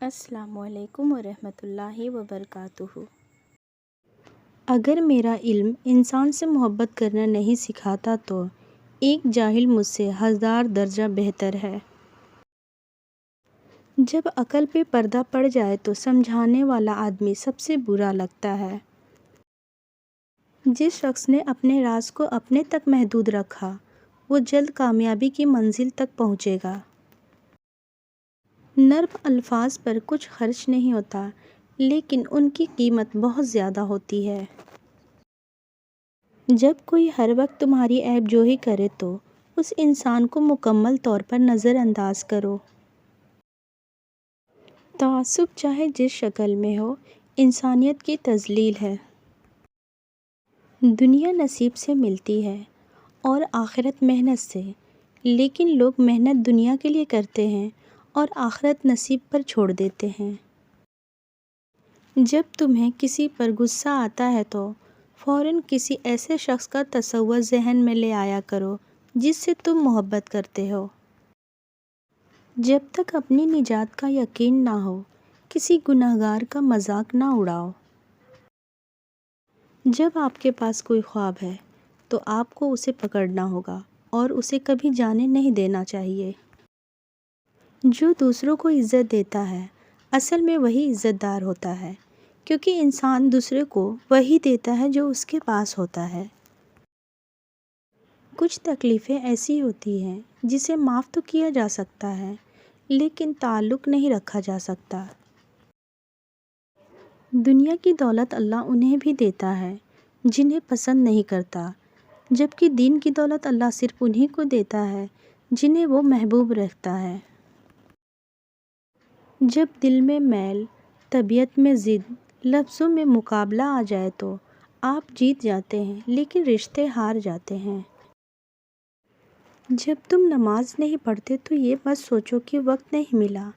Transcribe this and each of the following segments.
السلام علیکم ورحمۃ اللہ وبرکاتہ۔ اگر میرا علم انسان سے محبت کرنا نہیں سکھاتا تو ایک جاہل مجھ سے 1000 درجہ بہتر ہے۔ جب عقل پہ پردہ پڑ جائے تو سمجھانے والا آدمی سب سے برا لگتا ہے۔ جس شخص نے اپنے راز کو اپنے تک محدود رکھا وہ جلد کامیابی کی منزل تک پہنچے گا۔ نرم الفاظ پر کچھ خرچ نہیں ہوتا لیکن ان کی قیمت بہت زیادہ ہوتی ہے۔ جب کوئی ہر وقت تمہاری عیب جوہی کرے تو اس انسان کو مکمل طور پر نظر انداز کرو۔ تعصب چاہے جس شکل میں ہو انسانیت کی تذلیل ہے۔ دنیا نصیب سے ملتی ہے اور آخرت محنت سے، لیکن لوگ محنت دنیا کے لیے کرتے ہیں اور آخرت نصیب پر چھوڑ دیتے ہیں۔ جب تمہیں کسی پر غصہ آتا ہے تو فوراً کسی ایسے شخص کا تصور ذہن میں لے آیا کرو جس سے تم محبت کرتے ہو۔ جب تک اپنی نجات کا یقین نہ ہو کسی گنہگار کا مذاق نہ اڑاؤ۔ جب آپ کے پاس کوئی خواب ہے تو آپ کو اسے پکڑنا ہوگا اور اسے کبھی جانے نہیں دینا چاہیے۔ جو دوسروں کو عزت دیتا ہے اصل میں وہی عزت دار ہوتا ہے، کیونکہ انسان دوسرے کو وہی دیتا ہے جو اس کے پاس ہوتا ہے۔ کچھ تکلیفیں ایسی ہوتی ہیں جسے معاف تو کیا جا سکتا ہے لیکن تعلق نہیں رکھا جا سکتا۔ دنیا کی دولت اللہ انہیں بھی دیتا ہے جنہیں پسند نہیں کرتا، جبکہ دین کی دولت اللہ صرف انہیں کو دیتا ہے جنہیں وہ محبوب رکھتا ہے۔ جب دل میں میل، طبیعت میں ضد، لفظوں میں مقابلہ آ جائے تو آپ جیت جاتے ہیں لیکن رشتے ہار جاتے ہیں۔ جب تم نماز نہیں پڑھتے تو یہ مت سوچو کہ وقت نہیں ملا،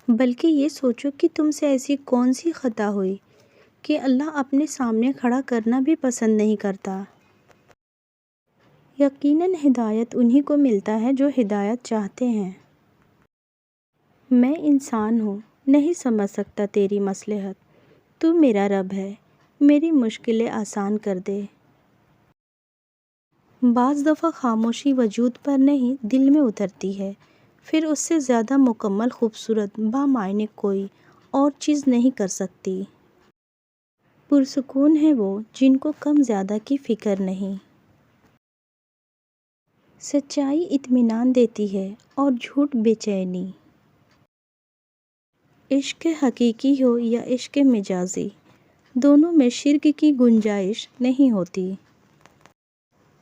بلکہ یہ سوچو کہ تم سے ایسی کون سی خطا ہوئی کہ اللہ اپنے سامنے کھڑا کرنا بھی پسند نہیں کرتا۔ یقیناً ہدایت انہیں کو ملتا ہے جو ہدایت چاہتے ہیں۔ میں انسان ہوں، نہیں سمجھ سکتا تیری مصلحت، تو میرا رب ہے، میری مشکلیں آسان کر دے۔ بعض دفعہ خاموشی وجود پر نہیں دل میں اترتی ہے، پھر اس سے زیادہ مکمل خوبصورت بامعنی کوئی اور چیز نہیں کر سکتی۔ پرسکون ہیں وہ جن کو کم زیادہ کی فکر نہیں۔ سچائی اطمینان دیتی ہے اور جھوٹ بے چینی۔ عشق حقیقی ہو یا عشق مجازی، دونوں میں شرک کی گنجائش نہیں ہوتی۔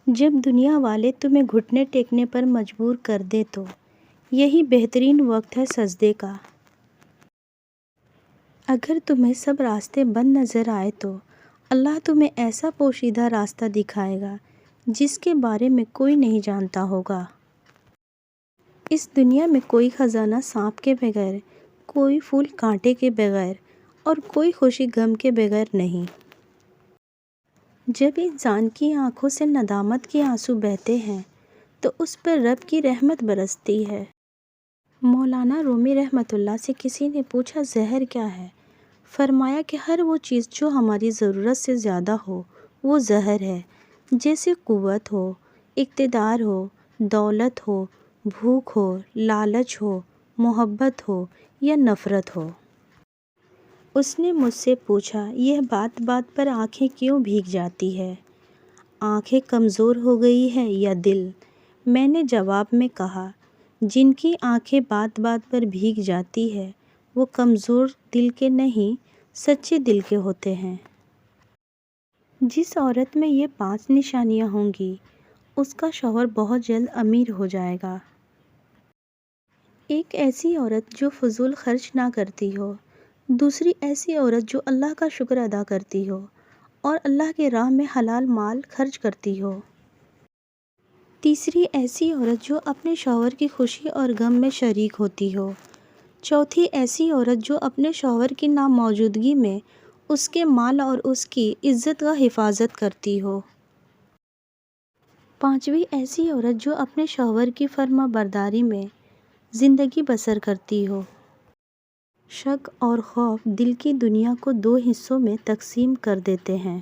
جب دنیا والے تمہیں گھٹنے ٹیکنے پر مجبور کر دیں تو یہی بہترین وقت ہے سجدے کا۔ اگر تمہیں سب راستے بند نظر آئے تو اللہ تمہیں ایسا پوشیدہ راستہ دکھائے گا جس کے بارے میں کوئی نہیں جانتا ہوگا۔ اس دنیا میں کوئی خزانہ سانپ کے بغیر، کوئی پھول کانٹے کے بغیر اور کوئی خوشی غم کے بغیر نہیں۔ جب انسان کی آنکھوں سے ندامت کے آنسو بہتے ہیں تو اس پر رب کی رحمت برستی ہے۔ مولانا رومی رحمۃ اللہ سے کسی نے پوچھا زہر کیا ہے؟ فرمایا کہ ہر وہ چیز جو ہماری ضرورت سے زیادہ ہو وہ زہر ہے، جیسے قوت ہو، اقتدار ہو، دولت ہو، بھوک ہو، لالچ ہو، محبت ہو یا نفرت ہو۔ اس نے مجھ سے پوچھا یہ بات بات پر آنکھیں کیوں بھیگ جاتی ہے؟ آنکھیں کمزور ہو گئی ہے یا دل؟ میں نے جواب میں کہا جن کی آنکھیں بات بات پر بھیگ جاتی ہے وہ کمزور دل کے نہیں سچے دل کے ہوتے ہیں۔ جس عورت میں یہ 5 نشانیاں ہوں گی اس کا شوہر بہت جلد امیر ہو جائے گا۔ ایک ایسی عورت جو فضول خرچ نہ کرتی ہو، دوسری ایسی عورت جو اللہ کا شکر ادا کرتی ہو اور اللہ کے راہ میں حلال مال خرچ کرتی ہو، تیسری ایسی عورت جو اپنے شوہر کی خوشی اور غم میں شریک ہوتی ہو، چوتھی ایسی عورت جو اپنے شوہر کی ناموجودگی میں اس کے مال اور اس کی عزت کا حفاظت کرتی ہو، پانچویں ایسی عورت جو اپنے شوہر کی فرما برداری میں زندگی بسر کرتی ہو، شک اور خوف دل کی دنیا کو دو حصوں میں تقسیم کر دیتے ہیں۔